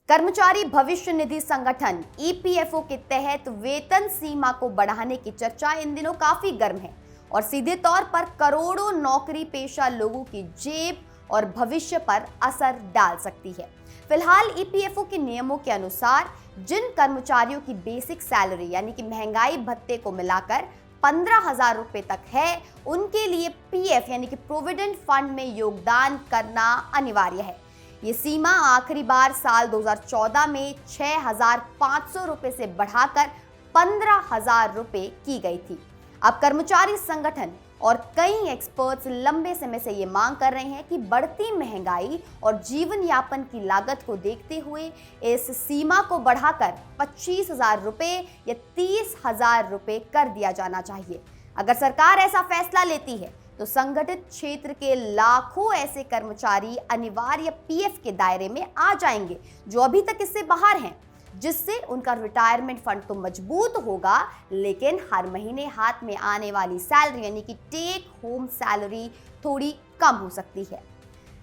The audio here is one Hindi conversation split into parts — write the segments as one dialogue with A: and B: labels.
A: कर्मचारी भविष्य निधि संगठन ईपीएफओ के तहत वेतन सीमा को बढ़ाने की चर्चा इन दिनों काफी गर्म है और सीधे तौर पर करोड़ों नौकरी पेशा लोगों की जेब और भविष्य पर असर डाल सकती है। फिलहाल ईपीएफओ के नियमों के अनुसार जिन कर्मचारियों की बेसिक सैलरी यानी कि महंगाई भत्ते को मिलाकर 15,000 रुपए तक है, उनके लिए पीएफ यानी कि प्रोविडेंट फंड में योगदान करना अनिवार्य है। ये सीमा आखिरी बार साल 2014 में 6,500 रुपए से बढ़ाकर 15,000 रुपए की गई थी। अब कर्मचारी संगठन और कई एक्सपर्ट्स लंबे समय से ये मांग कर रहे हैं कि बढ़ती महंगाई और जीवन यापन की लागत को देखते हुए इस सीमा को बढ़ाकर 25,000 रुपए या 30,000 रुपए कर दिया जाना चाहिए। अगर सरकार ऐसा फैसला लेती है तो संगठित क्षेत्र के लाखों ऐसे कर्मचारी अनिवार्य पीएफ के दायरे में आ जाएंगे जो अभी तक इससे बाहर हैं, जिससे उनका रिटायरमेंट फंड तो मजबूत होगा, लेकिन हर महीने हाथ में आने वाली सैलरी यानी कि टेक होम सैलरी थोड़ी कम हो सकती है।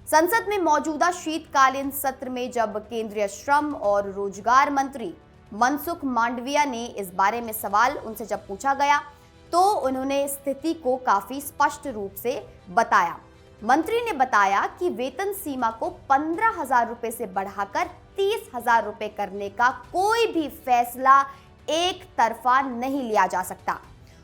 A: संसद में मौजूदा शीतकालीन सत्र में जब केंद्रीय श्रम और रोजगार मंत्री मनसुख मांडविया ने इस बारे में सवाल उनसे जब पूछा गया तो उन्होंने स्थिति को काफी स्पष्ट रूप से बताया। मंत्री ने बताया कि वेतन सीमा को 15,000 रुपए से बढ़ाकर 30,000 रुपए करने का कोई भी फैसला एक तरफा नहीं लिया जा सकता।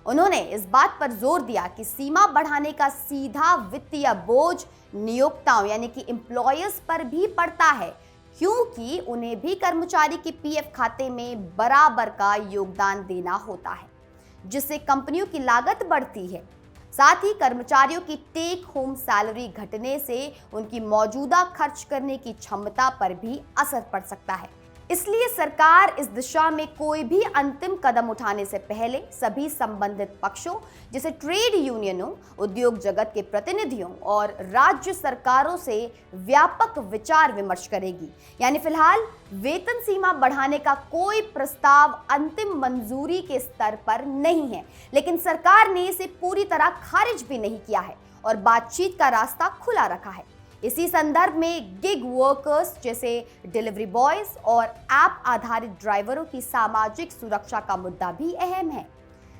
A: उन्होंने इस बात पर जोर दिया कि सीमा बढ़ाने का सीधा वित्तीय बोझ नियोक्ताओं यानी कि एम्प्लॉयर्स पर भी पड़ता है, क्योंकि उन्हें भी कर्मचारी के पीएफ खाते में बराबर का योगदान देना होता है, जिससे कंपनियों की लागत बढ़ती है। साथ ही कर्मचारियों की टेक होम सैलरी घटने से उनकी मौजूदा खर्च करने की क्षमता पर भी असर पड़ सकता है। इसलिए सरकार इस दिशा में कोई भी अंतिम कदम उठाने से पहले सभी संबंधित पक्षों जैसे ट्रेड यूनियनों, उद्योग जगत के प्रतिनिधियों और राज्य सरकारों से व्यापक विचार विमर्श करेगी। यानी फिलहाल वेतन सीमा बढ़ाने का कोई प्रस्ताव अंतिम मंजूरी के स्तर पर नहीं है, लेकिन सरकार ने इसे पूरी तरह खारिज भी नहीं किया है और बातचीत का रास्ता खुला रखा है। इसी संदर्भ में गिग वर्कर्स जैसे डिलीवरी बॉयज और ऐप आधारित ड्राइवरों की सामाजिक सुरक्षा का मुद्दा भी अहम है।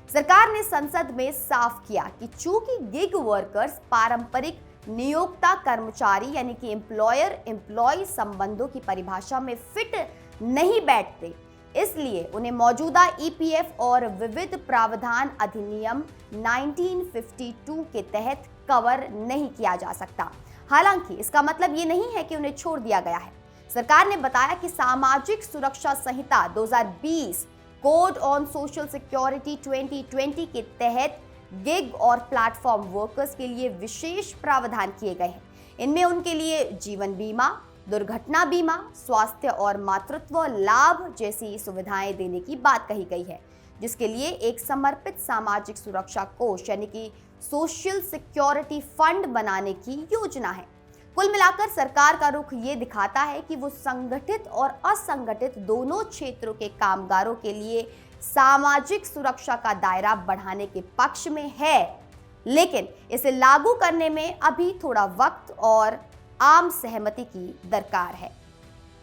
A: सरकार ने संसद में साफ किया कि चूंकि गिग वर्कर्स पारंपरिक नियोक्ता कर्मचारी यानी कि एम्प्लॉयर एम्प्लॉय संबंधों की परिभाषा में फिट नहीं बैठते, इसलिए उन्हें मौजूदा ईपीएफ और विविध प्रावधान अधिनियम 1952 के तहत कवर नहीं किया जा सकता। हालांकि इसका मतलब ये नहीं है कि उन्हें छोड़ दिया गया है। सरकार ने बताया कि सामाजिक सुरक्षा संहिता 2020 कोड ऑन सोशल सिक्योरिटी 2020 के तहत गिग और प्लेटफॉर्म वर्कर्स के लिए विशेष प्रावधान किए गए हैं। इनमें उनके लिए जीवन बीमा, दुर्घटना बीमा, स्वास्थ्य और मातृत्व लाभ जैसी सुविधाएं देने की बात कही गई है, जिसके लिए एक समर्पित सामाजिक सुरक्षा कोष यानी कि सोशल सिक्योरिटी फंड बनाने की योजना है। कुल मिलाकर सरकार का रुख ये दिखाता है कि वो संगठित और असंगठित दोनों क्षेत्रों के कामगारों के लिए सामाजिक सुरक्षा का दायरा बढ़ाने के पक्ष में है, लेकिन इसे लागू करने में अभी थोड़ा वक्त और आम सहमति की दरकार है।